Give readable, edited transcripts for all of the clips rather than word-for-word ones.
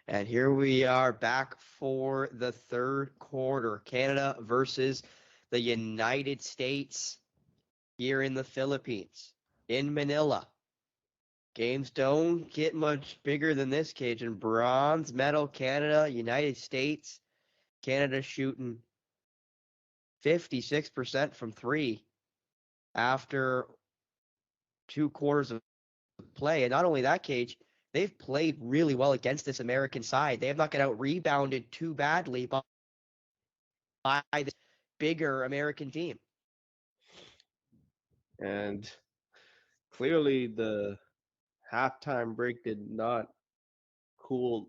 And here we are back for the third quarter. Canada versus the United States here in the Philippines, in Manila. Games don't get much bigger than this, Kajan. Bronze medal, Canada, United States. Canada shooting 56% from three after 2 quarters of play. And not only that, Cage, they've played really well against this American side. They have not got out rebounded too badly by this bigger American team. And clearly the halftime break did not cool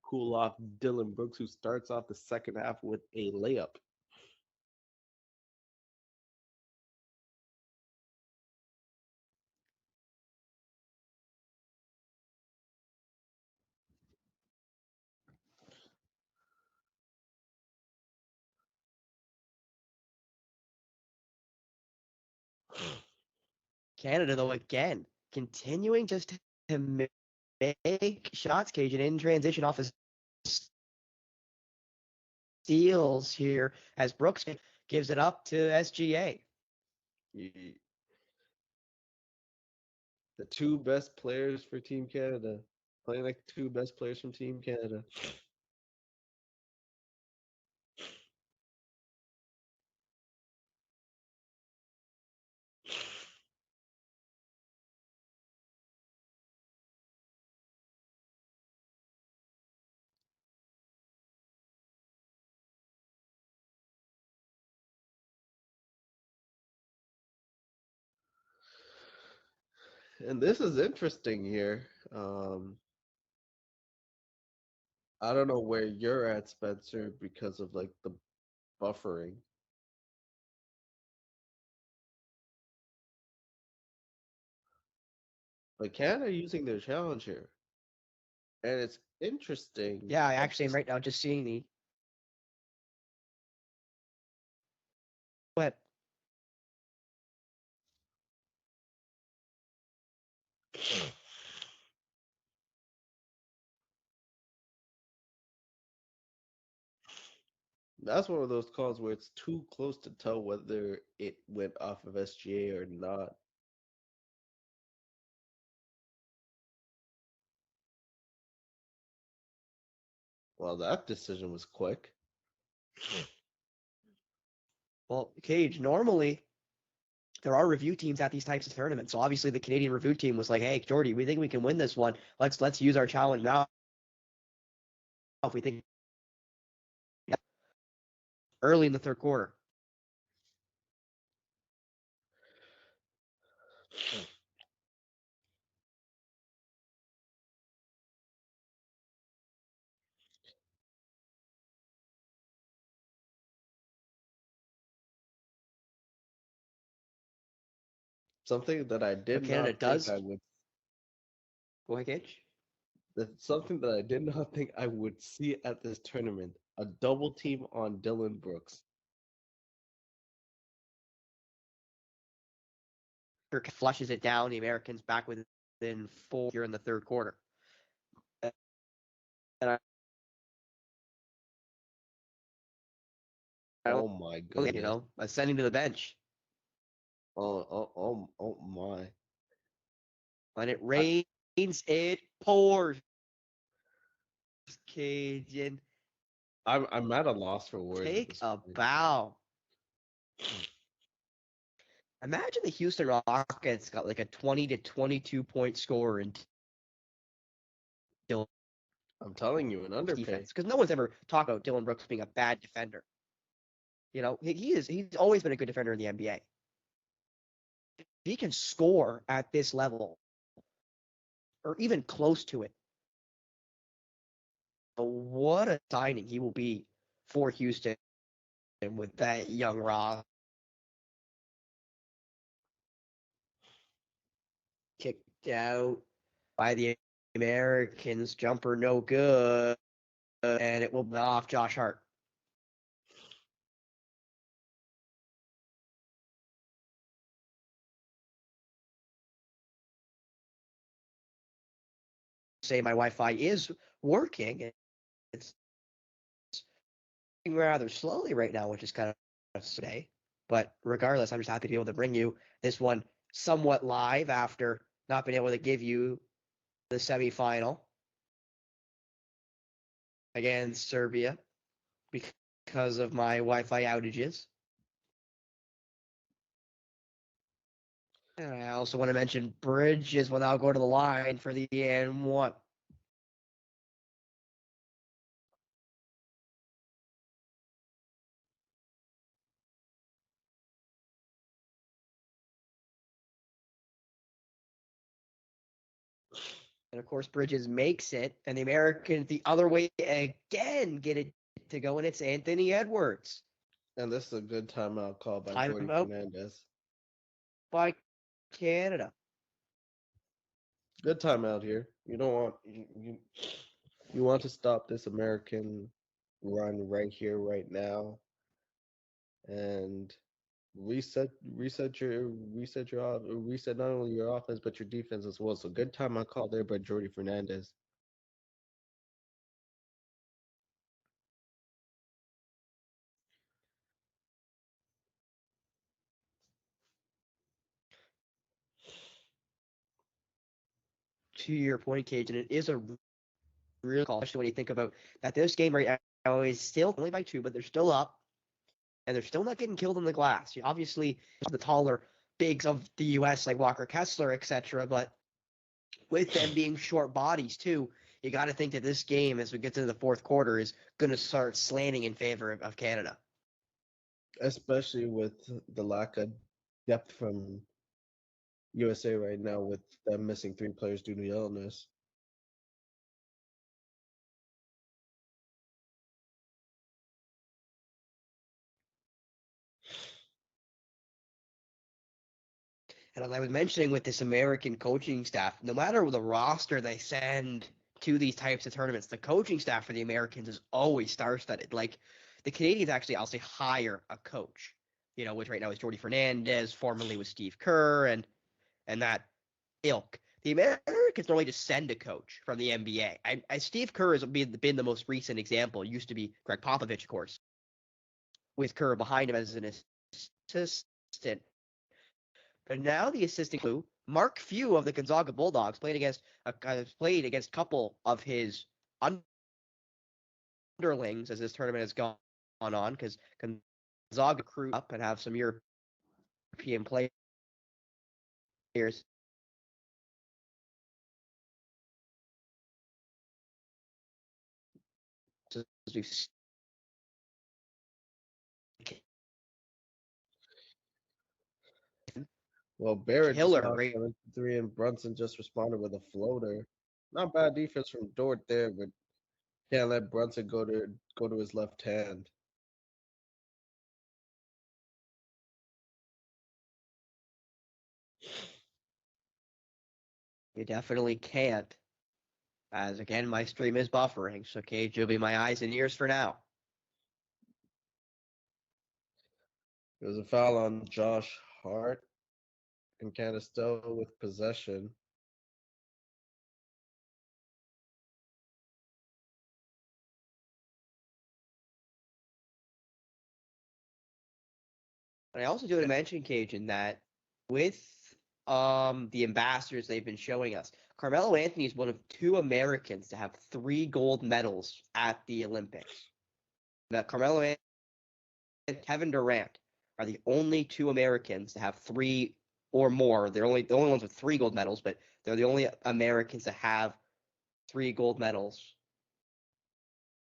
cool off Dylan Brooks, who starts off the second half with a layup. Canada, though, again, continuing just to make shots, Cage, and in transition off his steals here as Brooks gives it up to SGA. The two best players for Team Canada, playing like two best players from Team Canada. And this is interesting here. I don't know where you're at, Spencer, because of like the buffering. But Canada using their challenge here. And it's interesting. Yeah, I At actually am this, right now just seeing the. But that's one of those calls where it's too close to tell whether it went off of SGA or not. Well, that decision was quick. well, Cage, normally there are review teams at these types of tournaments. So obviously the Canadian review team was like, "Hey, Jordy, we think we can win this one. Let's use our challenge now. If we think early in the third quarter." Something that I But did Canada not think I does. would Go ahead, Cage. That's something that I did not think I would see at this tournament. A double team on Dylan Brooks. Flushes it down. The Americans back within four here in the third quarter. And I Oh don't, my you goodness. know, ascending to the bench. Oh my. When it I, rains, it pours. Cajun, I'm at a loss for words at take this a point. bow. Imagine the Houston Rockets got like a 20 to 22 point score in Dylan I'm telling you, an Brooks underpay. defense because no one's ever talked about Dylan Brooks being a bad defender. You know, he's always been a good defender in the NBA. If he can score at this level or even close to it, what a signing he will be for Houston with that young Ross kicked out by the Americans. Jumper no good, and it will be off Josh Hart. Say my Wi-Fi is working. It's rather slowly right now, which is kind of today. But regardless, I'm just happy to be able to bring you this one somewhat live after not being able to give you the semifinal against Serbia because of my Wi-Fi outages. And I also want to mention Bridges will now go to the line for the N1. And of course, Bridges makes it, and the Americans the other way again get it to go, and it's Anthony Edwards. And this is a good timeout call by Jordy Timeout Fernandez. by Canada. Good timeout here. You don't want you want to stop this American run right here, right now, and reset not only your offense but your defense as well. So good timeout call there by Jordy Fernandez. To your point, Cage, and it is a real call, especially when you think about that this game right now is still only by 2, but they're still up, and they're still not getting killed in the glass. Obviously, the taller bigs of the U.S. like Walker Kessler, etc., but with them being short bodies too, you got to think that this game, as we get to the fourth quarter, is going to start slanting in favor of Canada. Especially with the lack of depth from USA right now, with them missing 3 players due to illness. And as I was mentioning with this American coaching staff, no matter the roster they send to these types of tournaments, the coaching staff for the Americans is always star-studded. Like the Canadians actually, I'll say, hire a coach, which right now is Jordy Fernandez, formerly with Steve Kerr, and that ilk. The Americans normally just send a coach from the NBA. Steve Kerr has been the most recent example. It used to be Greg Popovich, of course, with Kerr behind him as an assistant. But now the assistant clue, Mark Few of the Gonzaga Bulldogs, played against a couple of his underlings as this tournament has gone on, because Gonzaga crew up and have some European players as we've Well, Barrett just killer knocked right. 7-3, and Brunson just responded with a floater. Not bad defense from Dort there, but can't let Brunson go to his left hand. You definitely can't. As again, my stream is buffering, so Cage will be my eyes and ears for now. There was a foul on Josh Hart, and Canada still with possession. And I also do want to mention, Cajun, that with the ambassadors they've been showing us, Carmelo Anthony is one of 2 Americans to have 3 gold medals at the Olympics. That Carmelo Anthony and Kevin Durant are the only 2 Americans to have 3 or more. They're the only ones with 3 gold medals, but they're the only Americans to have 3 gold medals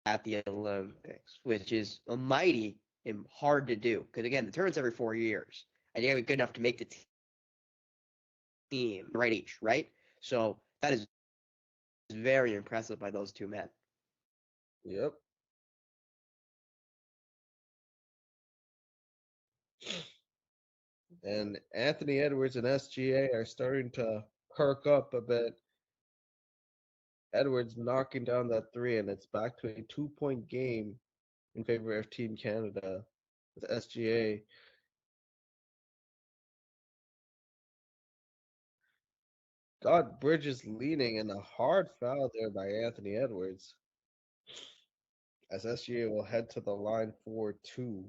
at the Olympics, which is a mighty and hard to do. Because again, the tournament's every 4 years, and you got to be good enough to make the team right age, right? So that is very impressive by those 2 men. Yep. And Anthony Edwards and SGA are starting to perk up a bit. Edwards knocking down that 3, and it's back to a 2-point game in favor of Team Canada with SGA. Got Bridges leading and a hard foul there by Anthony Edwards. As SGA will head to the line for two.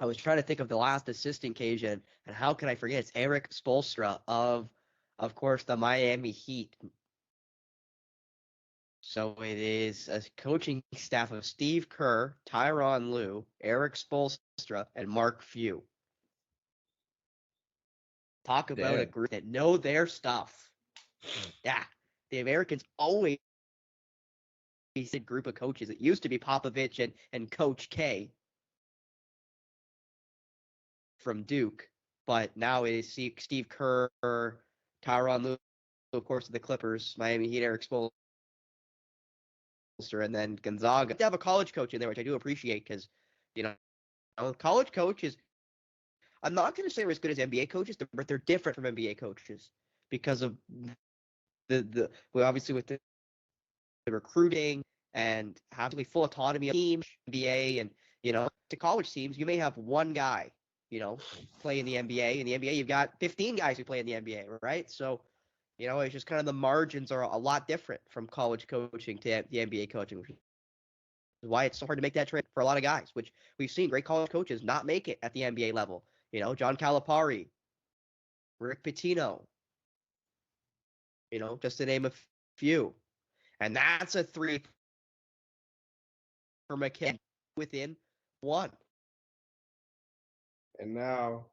I was trying to think of the last assistant Kajan, and how can I forget? It's Eric Spoelstra of course, the Miami Heat. So it is a coaching staff of Steve Kerr, Tyronn Lue, Eric Spoelstra, and Mark Few. Talk about a Damn. group that know their stuff. Yeah, the Americans always a group of coaches. It used to be Popovich and Coach K from Duke, but now it is Steve Kerr, Tyronn Lue, of course, the Clippers, Miami Heat, Eric Spoelstra, and then Gonzaga. They have a college coach in there, which I do appreciate because, you know, college coaches, I'm not going to say they're as good as NBA coaches, but they're different from NBA coaches because of well, obviously with the recruiting and having full autonomy of team, NBA, and, you know, to college teams, you may have one guy, you know, play in the NBA. In the NBA, you've got 15 guys who play in the NBA, right? So, you know, it's just kind of the margins are a lot different from college coaching to the NBA coaching, which is why it's so hard to make that trade for a lot of guys, which we've seen great college coaches not make it at the NBA level. You know, John Calipari, Rick Pitino, you know, just to name a few. And that's a three for McKinnon within one. And now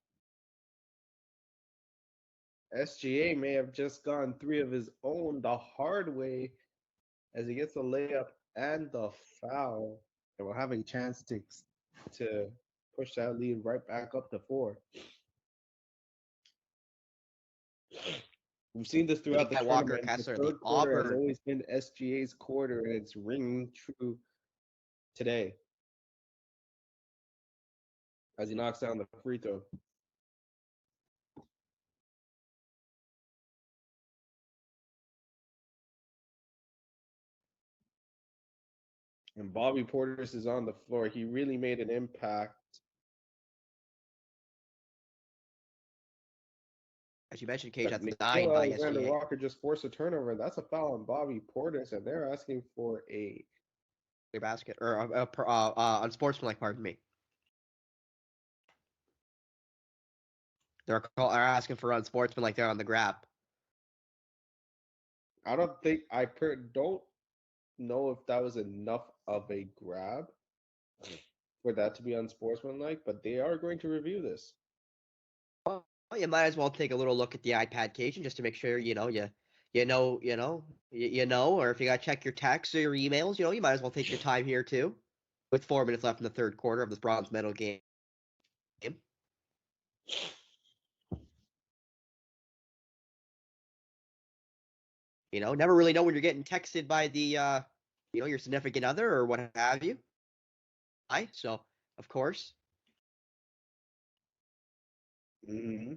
SGA may have just gone three of his own the hard way as he gets the layup and the foul. And we're having a chance to push that lead right back up to four. We've seen this throughout the Walker tournament. The Kessler, the third quarter has Auburn. always been SGA's quarter, and it's ringing true today as he knocks down the free throw. And Bobby Portis is on the floor. He really made an impact. As you mentioned, Cage, that's Nikhil designed by Alexander SGA. Walker just forced a turnover, and that's a foul on Bobby Portis, and they're asking for a Your basket, or unsportsmanlike, pardon me. They're asking for unsportsmanlike there on the grab. I don't don't know if that was enough of a grab for that to be unsportsmanlike, but they are going to review this. Well, you might as well take a little look at the iPad, Cajun, just to make sure you know, or if you got to check your texts or your emails, you know, you might as well take your time here too. With 4 minutes left in the third quarter of this bronze medal game. You know, never really know when you're getting texted by the, you know, your significant other or what have you. So, of course. Mm-hmm.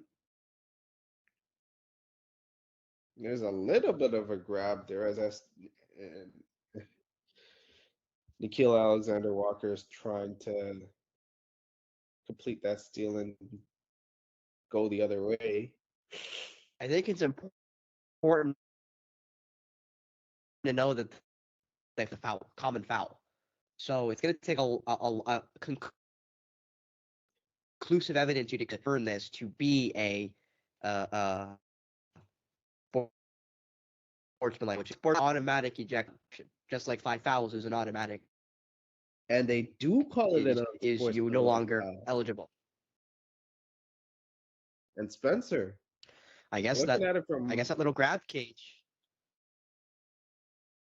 There's a little bit of a grab there as Nikhil Alexander Walker is trying to complete that steal and go the other way. I think it's important to know that they have a foul, common foul. So it's going to take a conclusive evidence you to confirm this to be a sportsmanlike, which is automatic ejection, just like 5 fouls is an automatic. And they do call it an Is you no unsportsmanlike longer foul. eligible. And Spencer, I guess that little grab, Cage.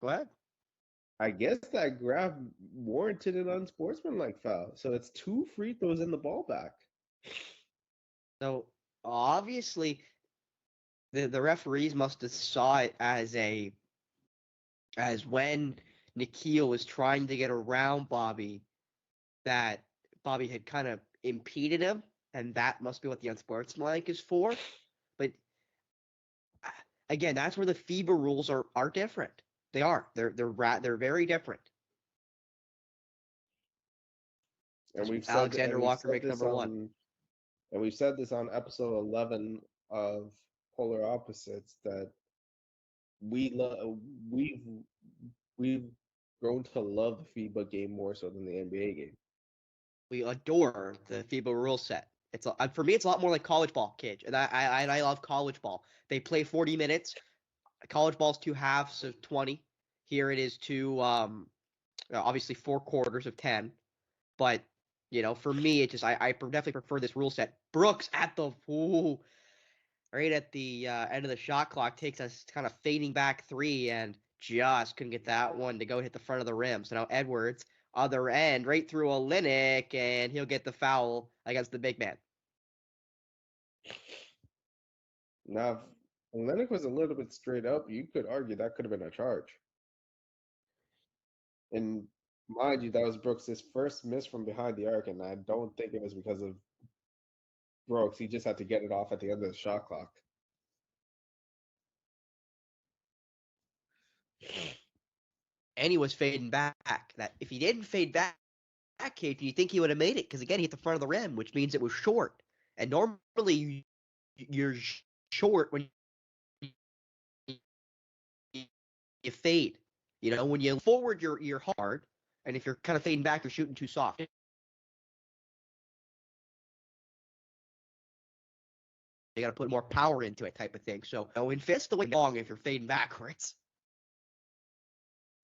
Go ahead. I guess that grab warranted an unsportsmanlike foul. So it's 2 free throws in the ball back. So obviously, the referees must have saw it as when Nikhil was trying to get around Bobby, that Bobby had kind of impeded him, and that must be what the unsportsmanlike is for. But again, that's where the FIBA rules are different. They are. They're very different. And Alexander Walker makes number one. We've said this on episode 11 of Polar Opposites that we love we've grown to love the FIBA game more so than the NBA game. We adore the FIBA rule set. For me, it's a lot more like college ball, Cage, and I love college ball. They play 40 minutes. College ball's 2 halves of 20. Here it is obviously 4 quarters of 10. But for me, I definitely prefer this rule set. Brooks right at the end of the shot clock takes us kind of fading back 3 and just couldn't get that one to go hit the front of the rim. So now Edwards, other end, right through Olynyk, and he'll get the foul against the big man. Now, if Olynyk was a little bit straight up, you could argue that could have been a charge. And mind you, that was Brooks' first miss from behind the arc, and I don't think it was because of Brooks. He just had to get it off at the end of the shot clock. And he was fading back. That if he didn't fade back, Cage, you think he would have made it? Because again, he hit the front of the rim, which means it was short. And normally you're short when you fade. When you forward, you're hard, and if you're kind of fading back, you're shooting too soft. You got to put more power into it, type of thing. So, in fist the way long if you're fading backwards.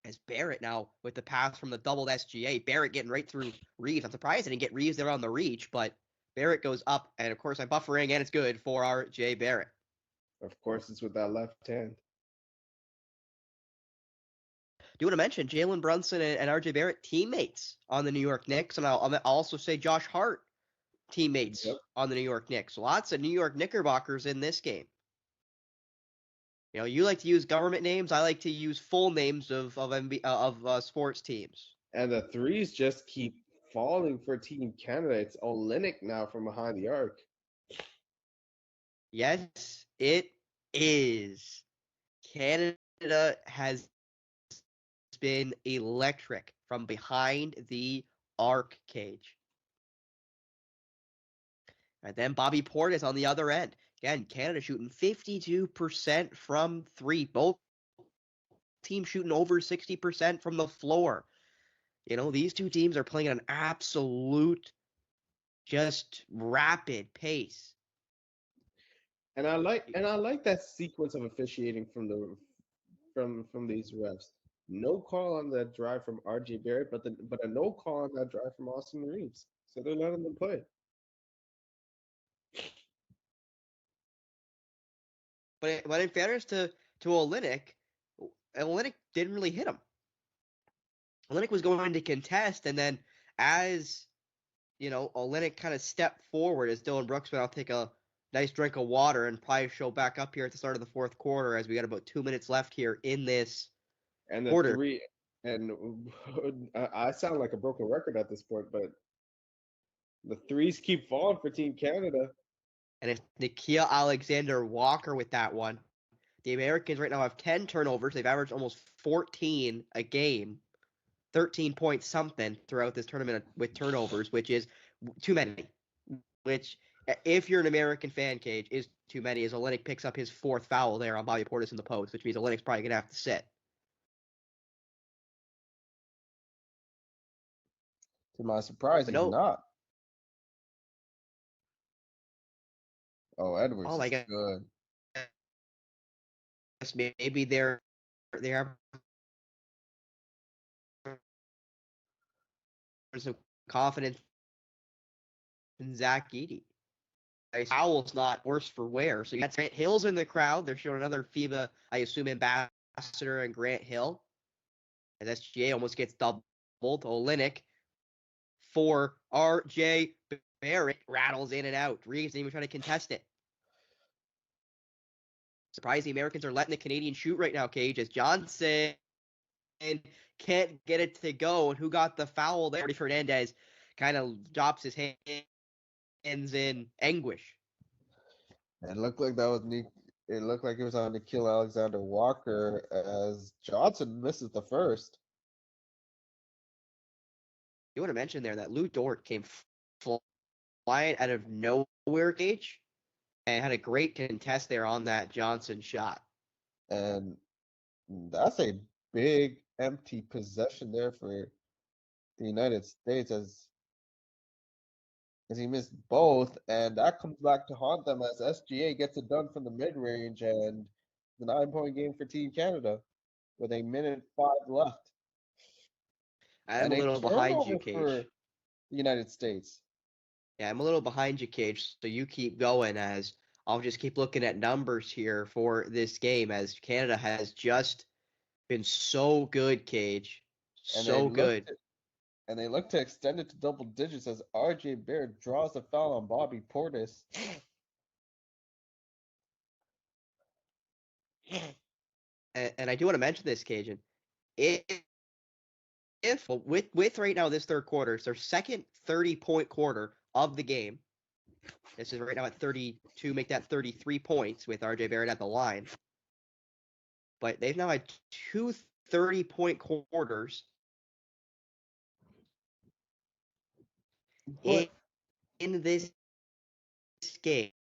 As Barrett now with the pass from the doubled SGA, Barrett getting right through Reeves. I'm surprised I didn't get Reeves there on the reach, but Barrett goes up, and of course I'm buffering, and it's good for R.J. Barrett. Of course, it's with that left hand. Do you want to mention Jalen Brunson and R.J. Barrett teammates on the New York Knicks, and I'll also say Josh Hart teammates on the New York Knicks. Lots of New York Knickerbockers in this game. You like to use government names. I like to use full names of sports teams. And the threes just keep falling for Team Canada. It's Olynyk now from behind the arc. Yes, it is. Canada has been electric from behind the arc, Cage. And then Bobby Portis on the other end. Again, Canada shooting 52% from 3. Both teams shooting over 60% from the floor. These two teams are playing at an absolute, just rapid pace. And I like that sequence of officiating from these refs. No call on that drive from R.J. Barrett, but a no call on that drive from Austin Reeves. So they're letting them play. But in fairness to Olynyk didn't really hit him. Olynyk was going to contest, and then as Olynyk kind of stepped forward as Dylan Brooks went, I'll take a nice drink of water and probably show back up here at the start of the fourth quarter as we got about 2 minutes left here in this quarter. I sound like a broken record at this point, but the threes keep falling for Team Canada. And it's Nickeil Alexander-Walker with that one. The Americans right now have 10 turnovers. They've averaged almost 14 a game, 13 point something throughout this tournament with turnovers, which is too many. Which, if you're an American fan, Cage, is too many, as Olynyk picks up his 4th foul there on Bobby Portis in the post, which means Olynyk's probably going to have to sit. To my surprise, he's not. Oh, Edwards is good. Maybe they're some confidence in Zach Edey. Howell's not worse for wear. So you got Grant Hill's in the crowd. They're showing another FIBA, I assume, ambassador and Grant Hill. And SGA almost gets doubled. Olynyk for R.J. Barrett rattles in and out. Reeves didn't even try to contest it. Surprised the Americans are letting the Canadians shoot right now, Cage, as Johnson can't get it to go. And who got the foul there? Fernandez kind of drops his hands in anguish. It looked like that was it looked like it was on to kill Alexander Walker as Johnson misses the first. You want to mention there that Lou Dort came flying out of nowhere, Cage, and had a great contest there on that Johnson shot. And that's a big empty possession there for the United States as he missed both, and that comes back to haunt them as SGA gets it done from the mid range, and the 9 point game for Team Canada with a minute five left, I'm and a a little behind you, turnover for Cage. the United States. Yeah, I'm a little behind you, Cage. So you keep going as I'll just keep looking at numbers here for this game as Canada has just been so good, Cage. And they So look good. to, and they look to extend it to double digits as RJ Barrett draws a foul on Bobby Portis. And I do want to mention this, Cajun. If, if well, with right now this third quarter, it's their second 30-point quarter of the game. This is right now at 32, make that 33 points with RJ Barrett at the line. But they've now had two 30-point quarters in, But in this game.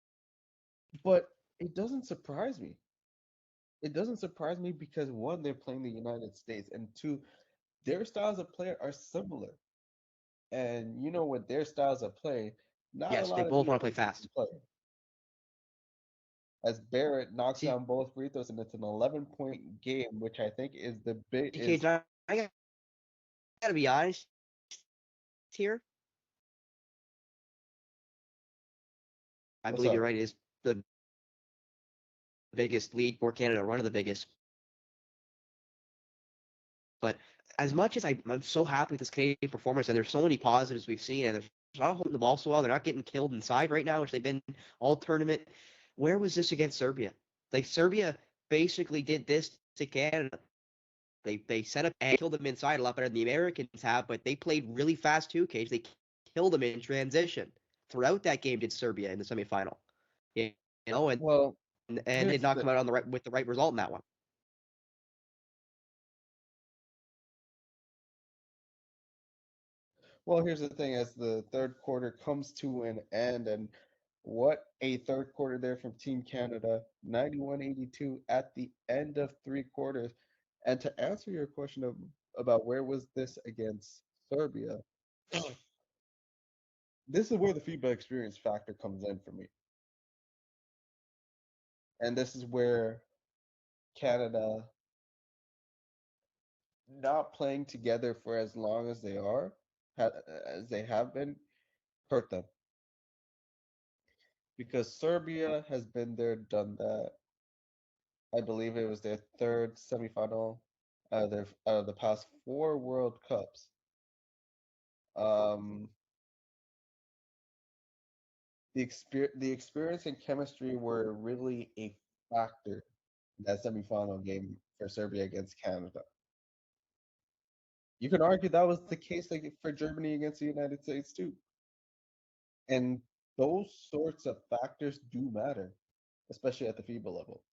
but it doesn't surprise me. It doesn't surprise me because one, they're playing the United States, and two, their styles of play are similar. And you know, with their styles of play, not a Yes, they lot of both want to play defense fast. can play. As Barrett knocks See, down both free throws, and it's an 11-point game, which I think is the big Cage, is I gotta be honest here. I what's believe you're up. right. It is the biggest lead for Canada, one of the biggest. But as much as I'm so happy with this Canadian performance, and there's so many positives we've seen, and they're not holding the ball so well, they're not getting killed inside right now, which they've been all tournament. Where was this against Serbia? Like Serbia basically did this to Canada. They set up and killed them inside a lot better than the Americans have, but they played really fast too, Cage. They killed them in transition. Throughout that game did Serbia in the semifinal. You know, Well, and did here's not the come out on the right with the right result in that one. here's the thing. As the third quarter comes to an end, and what a third quarter there from Team Canada, 91-82 at the end of three quarters. And to answer your question about where was this against Serbia, this is where the FIBA experience factor comes in for me. And this is where Canada not playing together for as long as as they have been, hurt them. Because Serbia has been there, done that. I believe it was their third semifinal out of the past four World Cups. Um, the experience and chemistry were really a factor in that semifinal game for Serbia against Canada. You can argue that was the case like for Germany against the United States too. And those sorts of factors do matter, especially at the FIBA level.